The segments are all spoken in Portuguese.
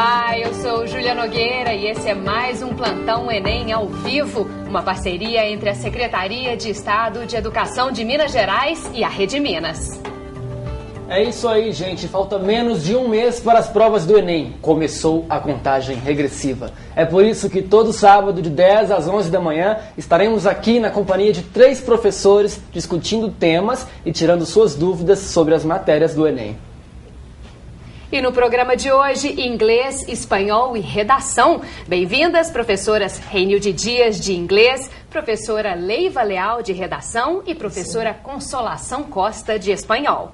Olá, eu sou Júlia Nogueira e esse é mais um Plantão Enem ao vivo, uma parceria entre a Secretaria de Estado de Educação de Minas Gerais e a Rede Minas. É isso aí, gente. Falta menos de um mês para as provas do Enem. Começou a contagem regressiva. É por isso que todo sábado, de 10 às 11 da manhã, estaremos aqui na companhia de 3 professores discutindo temas e tirando suas dúvidas sobre as matérias do Enem. E no programa de hoje, inglês, espanhol e redação. Bem-vindas, professoras Reinilde Dias, de inglês, professora Leiva Leal, de redação e professora Consolação Costa, de espanhol.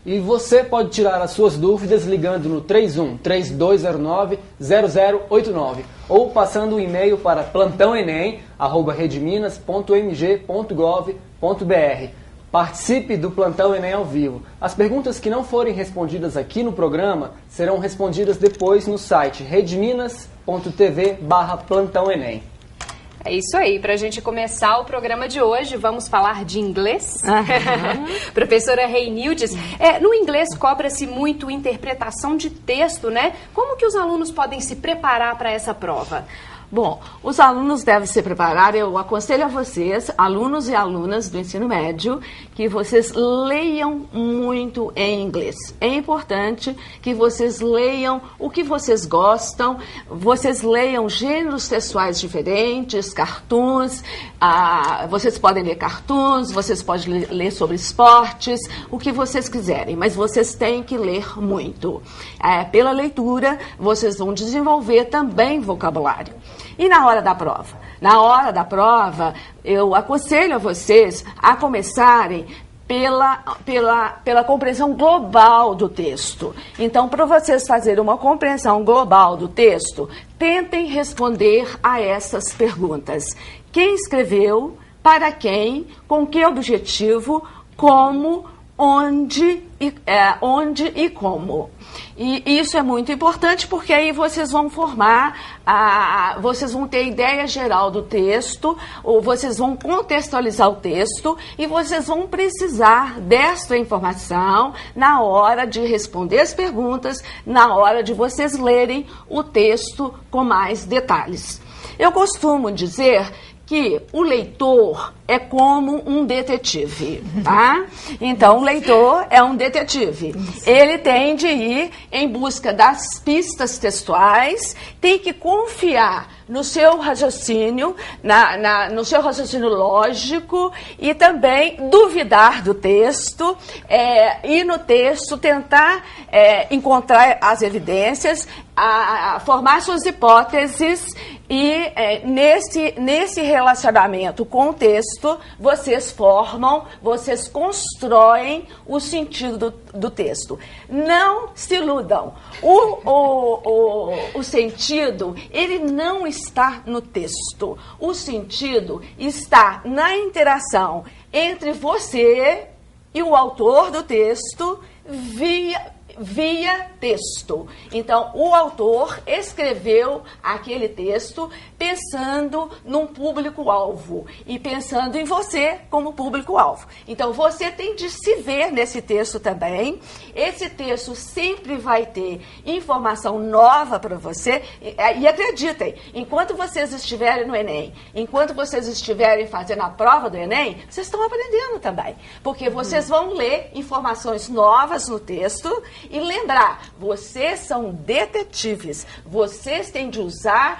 E você pode tirar as suas dúvidas ligando no 31-3209-0089 ou passando um e-mail para plantãoenem@redminas.mg.gov.br. Participe do Plantão Enem ao vivo. As perguntas que não forem respondidas aqui no programa serão respondidas depois no site redminas.tv/plantãoenem. É isso aí, para a gente começar o programa de hoje, vamos falar de inglês. Professora Reinildes, no inglês cobra-se muito interpretação de texto, né? Como que os alunos podem se preparar para essa prova? Bom, os alunos devem se preparar, eu aconselho a vocês, alunos e alunas do ensino médio, que vocês leiam muito em inglês. É importante que vocês leiam o que vocês gostam, vocês leiam gêneros textuais diferentes, cartoons, vocês podem ler cartoons, vocês podem ler sobre esportes, o que vocês quiserem, mas vocês têm que ler muito. Pela leitura, vocês vão desenvolver também vocabulário. E na hora da prova? Na hora da prova, eu aconselho a vocês a começarem pela compreensão global do texto. Então, para vocês fazerem uma compreensão global do texto, tentem responder a essas perguntas. Quem escreveu? Para quem? Com que objetivo? Como? Onde e como. E isso é muito importante porque aí vocês vão vocês vão ter ideia geral do texto, ou vocês vão contextualizar o texto e vocês vão precisar desta informação na hora de responder as perguntas, na hora de vocês lerem o texto com mais detalhes. Eu costumo dizer que o leitor é como um detetive, tá? Então, o leitor é um detetive. Ele tem de ir em busca das pistas textuais, tem que confiar no seu raciocínio, no seu raciocínio lógico e também duvidar do texto e no texto tentar encontrar as evidências, formar suas hipóteses e nesse relacionamento com o texto, vocês constroem o sentido do texto. Não se iludam. O sentido, ele não está no texto. O sentido está na interação entre você e o autor do texto via texto. Então, o autor escreveu aquele texto pensando num público-alvo e pensando em você como público-alvo. Então, você tem de se ver nesse texto também. Esse texto sempre vai ter informação nova para você. E acreditem, enquanto vocês estiverem no Enem, enquanto vocês estiverem fazendo a prova do Enem, vocês estão aprendendo também. Porque vocês vão ler informações novas no texto. E lembrar, vocês são detetives, vocês têm de usar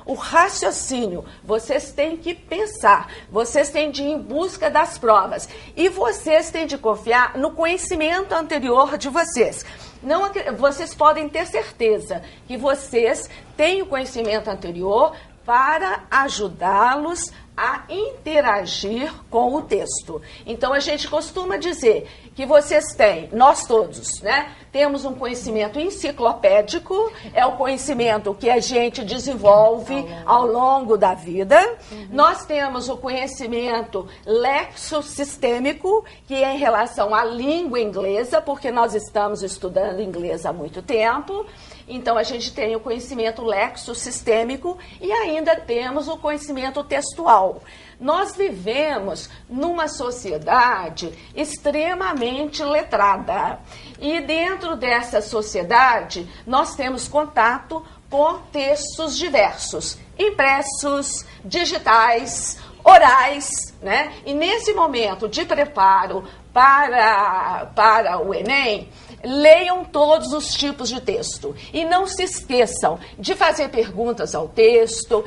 o raciocínio, vocês têm que pensar, vocês têm de ir em busca das provas e vocês têm de confiar no conhecimento anterior de vocês. Vocês podem ter certeza que vocês têm o conhecimento anterior para ajudá-los a interagir com o texto. Então, a gente costuma dizer que vocês têm, nós todos, né, temos um conhecimento enciclopédico, é o conhecimento que a gente desenvolve ao longo da vida. Nós temos o conhecimento lexossistêmico, que é em relação à língua inglesa, porque nós estamos estudando inglês há muito tempo. Então, a gente tem o conhecimento lexo-sistêmico e ainda temos o conhecimento textual. Nós vivemos numa sociedade extremamente letrada. E dentro dessa sociedade, nós temos contato com textos diversos, impressos, digitais, orais, né? E nesse momento de preparo para o Enem, leiam todos os tipos de texto e não se esqueçam de fazer perguntas ao texto,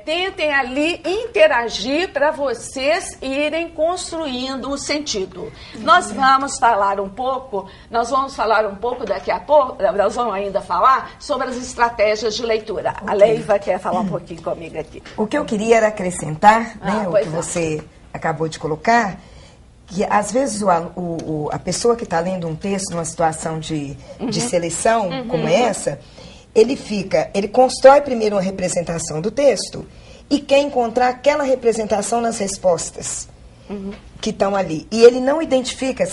tentem ali interagir para vocês irem construindo o sentido. Nós vamos falar um pouco daqui a pouco, nós vamos ainda falar sobre as estratégias de leitura. Okay. A Leiva quer falar um pouquinho comigo aqui. O que eu queria era acrescentar, o que você acabou de colocar, que às vezes a pessoa que está lendo um texto numa situação de seleção como essa, ele constrói primeiro uma representação do texto e quer encontrar aquela representação nas respostas que estão ali. E ele não identifica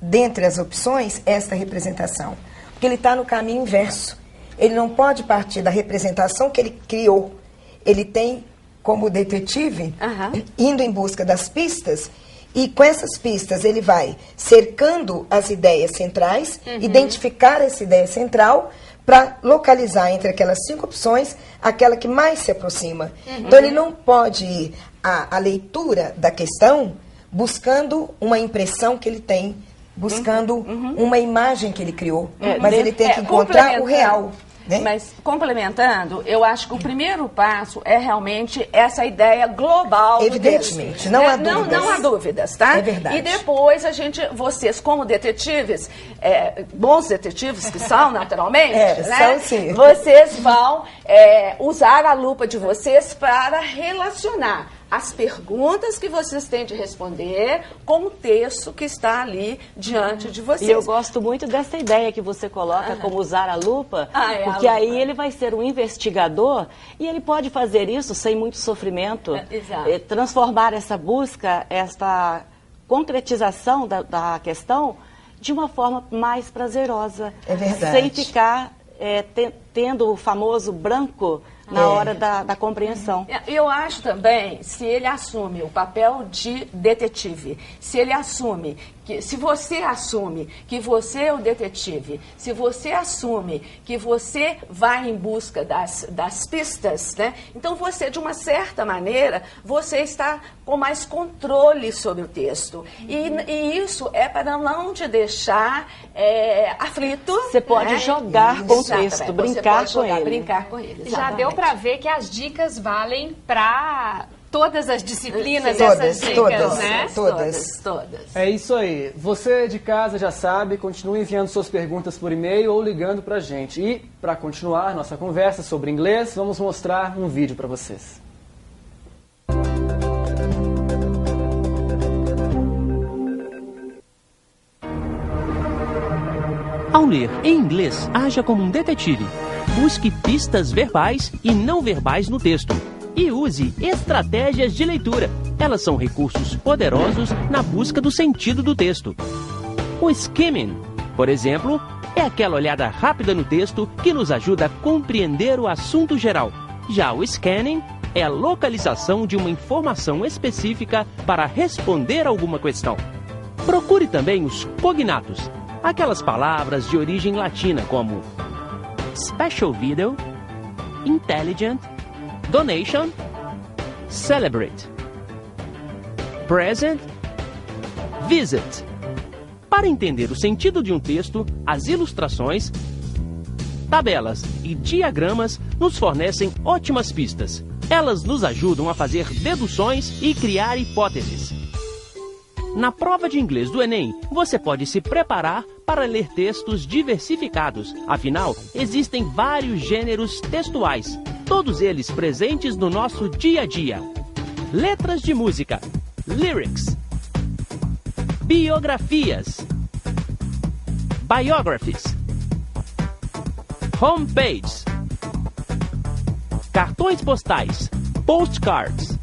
dentre as opções, esta representação, porque ele está no caminho inverso. Ele não pode partir da representação que ele criou. Ele tem, como detetive, indo em busca das pistas. E com essas pistas ele vai cercando as ideias centrais, identificar essa ideia central para localizar entre aquelas 5 opções aquela que mais se aproxima. Então ele não pode ir à leitura da questão buscando uma impressão que ele tem, buscando uma imagem que ele criou, mas ele tem que encontrar o real. Né? Mas, complementando, eu acho que o primeiro passo é realmente essa ideia global do texto. Evidentemente, não há dúvidas. Não há dúvidas, tá? É verdade. E depois vocês como detetives, bons detetives que são, naturalmente, né? São sim. Vocês vão usar a lupa de vocês para relacionar as perguntas que vocês têm de responder com o texto que está ali diante de vocês. E eu gosto muito dessa ideia que você coloca, como usar a lupa, porque aí ele vai ser um investigador e ele pode fazer isso sem muito sofrimento, transformar essa busca, esta concretização da questão de uma forma mais prazerosa. É verdade. Sem ficar tendo o famoso branco na hora da compreensão. Eu acho também, se ele assume o papel de detetive, se você assume que você é o detetive, se você assume que você vai em busca das pistas, né? Então você, de uma certa maneira, você está com mais controle sobre o texto. E isso é para não te deixar aflito. Você pode jogar com o texto, brincar com ele. Já deu para ver que as dicas valem para todas as disciplinas, essas dicas, né? Todas. É isso aí. Você de casa já sabe, continue enviando suas perguntas por e-mail ou ligando pra gente. E, para continuar nossa conversa sobre inglês, vamos mostrar um vídeo para vocês. Ao ler em inglês, haja como um detetive. Busque pistas verbais e não verbais no texto. E use estratégias de leitura. Elas são recursos poderosos na busca do sentido do texto. O skimming, por exemplo, é aquela olhada rápida no texto que nos ajuda a compreender o assunto geral. Já o scanning é a localização de uma informação específica para responder a alguma questão. Procure também os cognatos, aquelas palavras de origem latina como special video, intelligent, donation, celebrate, present, visit. Para entender o sentido de um texto, as ilustrações, tabelas e diagramas nos fornecem ótimas pistas. Elas nos ajudam a fazer deduções e criar hipóteses. Na prova de inglês do Enem, você pode se preparar para ler textos diversificados. Afinal, existem vários gêneros textuais, todos eles presentes no nosso dia a dia. Letras de música, lyrics, biografias, biographies, homepages, cartões postais, postcards,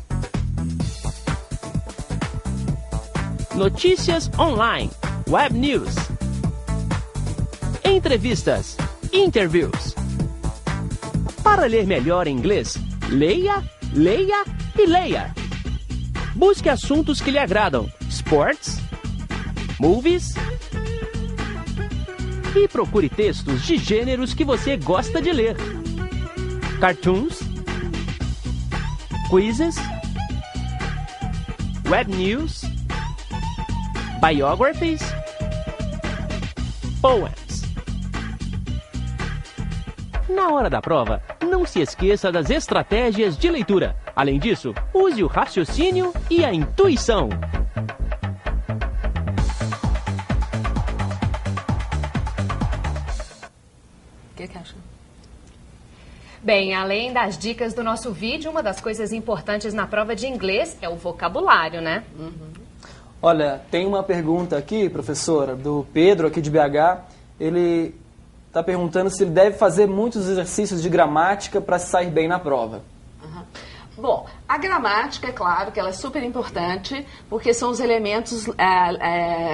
notícias online, web news, entrevistas, interviews. Para ler melhor em inglês, leia, leia e leia. Busque assuntos que lhe agradam. Sports, movies... E procure textos de gêneros que você gosta de ler. Cartoons, quizzes, web news, biographies, poems. Na hora da prova, não se esqueça das estratégias de leitura. Além disso, use o raciocínio e a intuição. O que acha? Bem, além das dicas do nosso vídeo, uma das coisas importantes na prova de inglês é o vocabulário, né? Olha, tem uma pergunta aqui, professora, do Pedro, aqui de BH. Ele está perguntando se ele deve fazer muitos exercícios de gramática para se sair bem na prova. Bom, a gramática, é claro que ela é super importante, porque são os elementos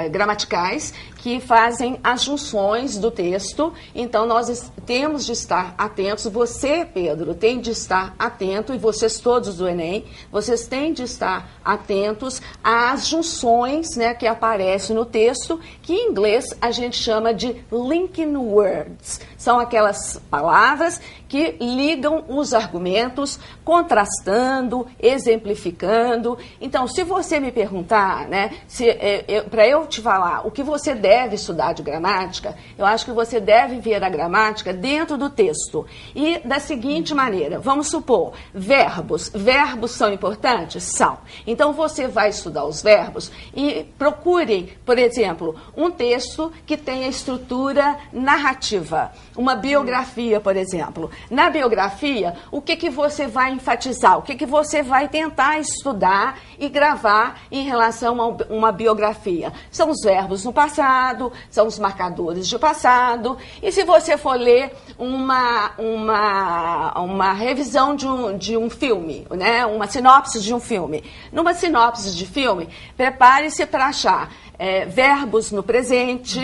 gramaticais que fazem as junções do texto. Então, nós temos de estar atentos. Você, Pedro, tem de estar atento, e vocês todos do Enem, vocês têm de estar atentos às junções, né, que aparecem no texto, que em inglês a gente chama de linking words. São aquelas palavras que ligam os argumentos, contrastando, exemplificando. Então, se você me perguntar, né, para eu te falar o que você deve estudar de gramática, eu acho que você deve ver a gramática dentro do texto. E da seguinte maneira, vamos supor, verbos. Verbos são importantes? São. Então, você vai estudar os verbos e procure, por exemplo, um texto que tenha estrutura narrativa. Uma biografia, por exemplo. Na biografia, o que você vai enfatizar? O que você vai tentar estudar e gravar em relação a uma biografia? São os verbos no passado, são os marcadores de passado. E se você for ler uma revisão de um filme, né? Uma sinopse de um filme. Numa sinopse de filme, prepare-se para achar verbos no presente,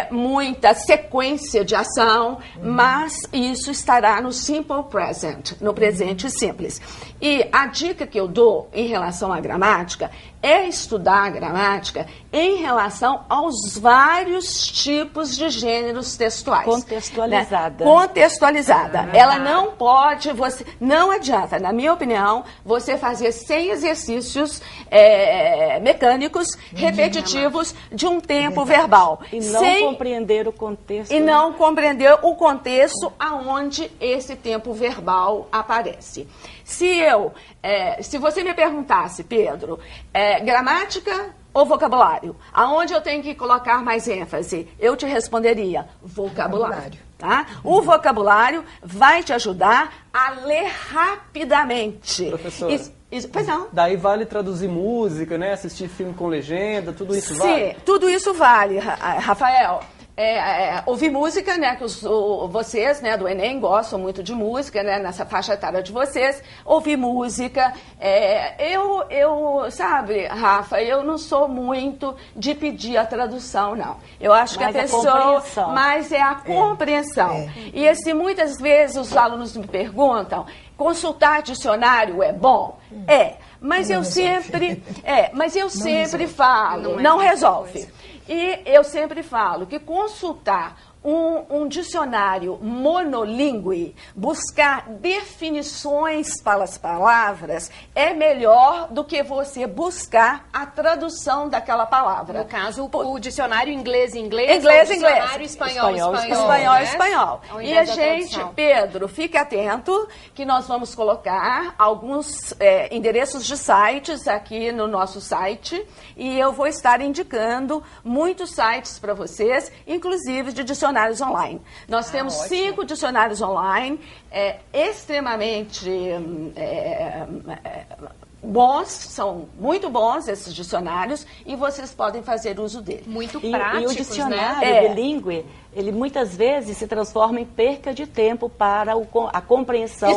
muita sequência de ação, mas isso estará no simple present, no presente simples. E a dica que eu dou em relação à gramática é estudar a gramática em relação aos vários tipos de gêneros textuais. Contextualizada. Né? Contextualizada. Ela não pode, não adianta, na minha opinião, você fazer 100 exercícios mecânicos, repetitivos, de um tempo verbal. E não compreender o contexto. E não compreender o contexto aonde esse tempo verbal aparece. Se você me perguntasse, Pedro, gramática ou vocabulário? Aonde eu tenho que colocar mais ênfase? Eu te responderia, vocabulário. Tá? O vocabulário vai te ajudar a ler rapidamente. Professora, pois não. Daí vale traduzir música, né? Assistir filme com legenda, tudo isso vale? Sim, tudo isso vale, Rafael. Ouvir música, né, que vocês, né, do Enem gostam muito de música, né, nessa faixa etária de vocês, ouvir música. Sabe, Rafa, eu não sou muito de pedir a tradução, não. Eu acho que a pessoa... Mas é a compreensão. E assim, muitas vezes os alunos me perguntam, consultar dicionário é bom? Mas eu sempre falo, não resolve. E eu sempre falo que consultar um dicionário monolíngue, buscar definições para as palavras, é melhor do que você buscar a tradução daquela palavra. No caso, o dicionário inglês, o dicionário espanhol. E a gente, Pedro, fique atento que nós vamos colocar alguns endereços de sites aqui no nosso site, e eu vou estar indicando muitos sites para vocês, inclusive de dicionários online. Nós temos 5 dicionários online, extremamente bons, são muito bons esses dicionários, e vocês podem fazer uso dele. Muito práticos, e o dicionário bilíngue, ele muitas vezes se transforma em perca de tempo para a compreensão.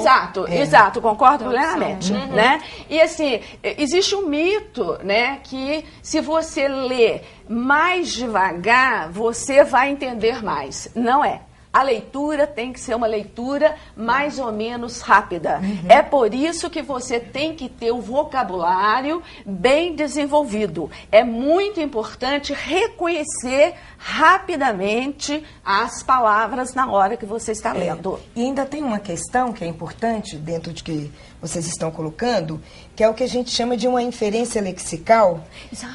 Exato, concordo plenamente. Né? E assim, existe um mito, né, que se você ler mais devagar, você vai entender mais. Não é. a leitura tem que ser uma leitura mais ou menos rápida. É por isso que você tem que ter o vocabulário bem desenvolvido. É muito importante reconhecer rapidamente as palavras na hora que você está lendo. E ainda tem uma questão que é importante dentro de que vocês estão colocando, que é o que a gente chama de uma inferência lexical,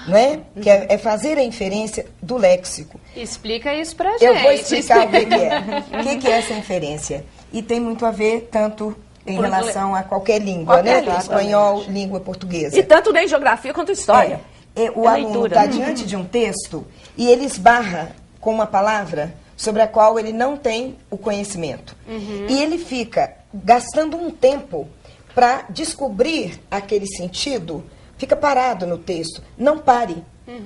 não é? Que é fazer a inferência do léxico. Explica isso pra gente. Eu vou explicar o que é. O que é essa inferência? E tem muito a ver tanto em relação a qualquer língua, né? Língua, espanhol, língua portuguesa. E tanto em geografia quanto em história. O aluno está diante de um texto e ele esbarra com uma palavra sobre a qual ele não tem o conhecimento. E ele fica gastando um tempo para descobrir aquele sentido, fica parado no texto. Não pare.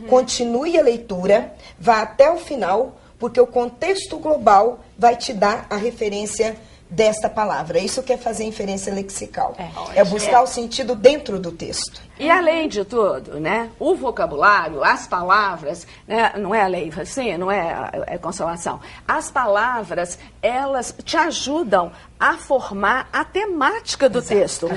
Continue a leitura, vá até o final, porque o contexto global vai te dar a referência desta palavra. Isso que é fazer inferência lexical. É buscar o sentido dentro do texto. E além de tudo, né, o vocabulário, as palavras, né, não é a lei, assim, não é Consolação. As palavras, elas te ajudam a formar a temática do texto.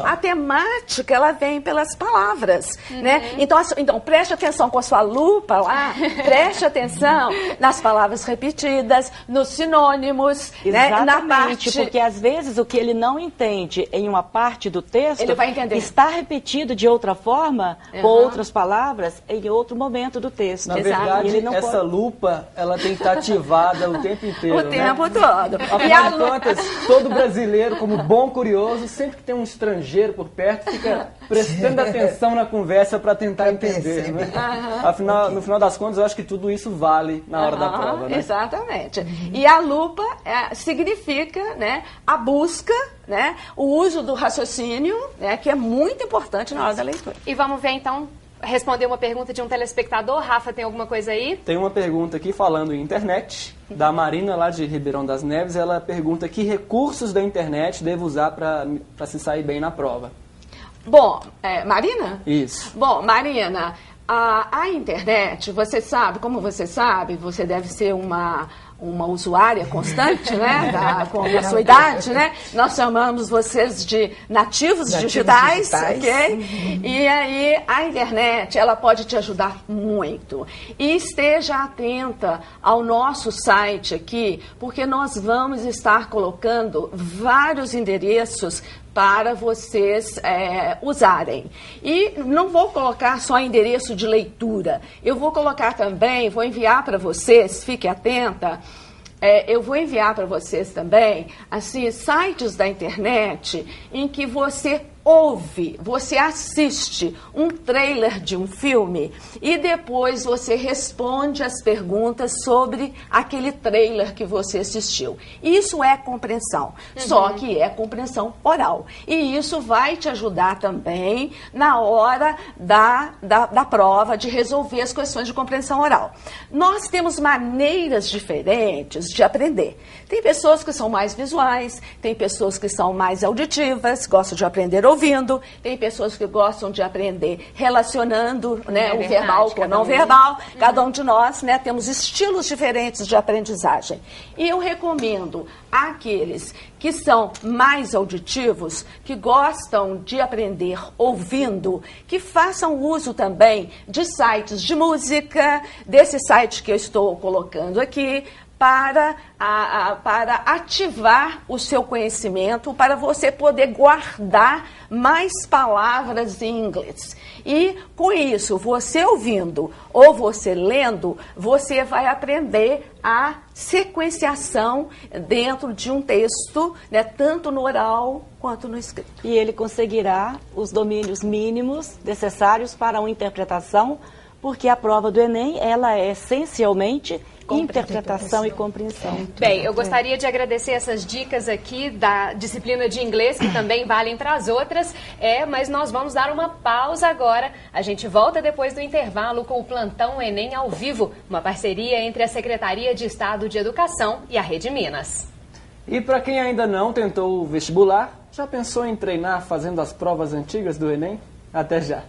A temática, ela vem pelas palavras, né? Então, preste atenção com a sua lupa lá, preste atenção nas palavras repetidas, nos sinônimos, né, na parte... Porque às vezes o que ele não entende em uma parte do texto, ele vai entender. Está repetido de outra forma, com outras palavras, em outro momento do texto. Na verdade, ele não essa lupa, ela tem que estar ativada o tempo inteiro. O tempo todo. Afinal de contas, todo brasileiro, como bom curioso, sempre que tem um estrangeiro por perto, fica prestando atenção na conversa para tentar entender. Né? Afinal, no final das contas, eu acho que tudo isso vale na hora da prova. Né? Exatamente. E a lupa significa, né, a busca, né, o uso do raciocínio, né, que é muito importante na hora da leitura. E vamos ver, então, responder uma pergunta de um telespectador. Rafa, tem alguma coisa aí? Tem uma pergunta aqui falando em internet, da Marina, lá de Ribeirão das Neves. Ela pergunta que recursos da internet devo usar para se sair bem na prova. Bom, Marina? Isso. Bom, Marina, a internet, você sabe, como você sabe, você deve ser uma usuária constante, né, com a sua idade, né? Nós chamamos vocês de nativos digitais, ok? E aí a internet, ela pode te ajudar muito. E esteja atenta ao nosso site aqui, porque nós vamos estar colocando vários endereços para vocês usarem. E não vou colocar só endereço de leitura, eu vou colocar também, vou enviar para vocês, fique atenta, eu vou enviar para vocês também, assim, sites da internet em que você ouve, você assiste um trailer de um filme e depois você responde as perguntas sobre aquele trailer que você assistiu. Isso é compreensão, só que é compreensão oral. E isso vai te ajudar também na hora da prova, de resolver as questões de compreensão oral. Nós temos maneiras diferentes de aprender. Tem pessoas que são mais visuais, tem pessoas que são mais auditivas, gostam de aprender ouvindo, tem pessoas que gostam de aprender relacionando, né, o verbal com o não verbal. Cada um de nós, né, temos estilos diferentes de aprendizagem. E eu recomendo àqueles que são mais auditivos, que gostam de aprender ouvindo, que façam uso também de sites de música, desse site que eu estou colocando aqui, para ativar o seu conhecimento, para você poder guardar mais palavras em inglês. E com isso, você ouvindo ou você lendo, você vai aprender a sequenciação dentro de um texto, né, tanto no oral quanto no escrito. E ele conseguirá os domínios mínimos necessários para uma interpretação, porque a prova do Enem, ela é essencialmente interpretação e compreensão. Bem, eu gostaria de agradecer essas dicas aqui da disciplina de inglês, que também valem para as outras, mas nós vamos dar uma pausa agora. A gente volta depois do intervalo com o Plantão Enem ao vivo, uma parceria entre a Secretaria de Estado de Educação e a Rede Minas. E para quem ainda não tentou o vestibular, já pensou em treinar fazendo as provas antigas do Enem? Até já!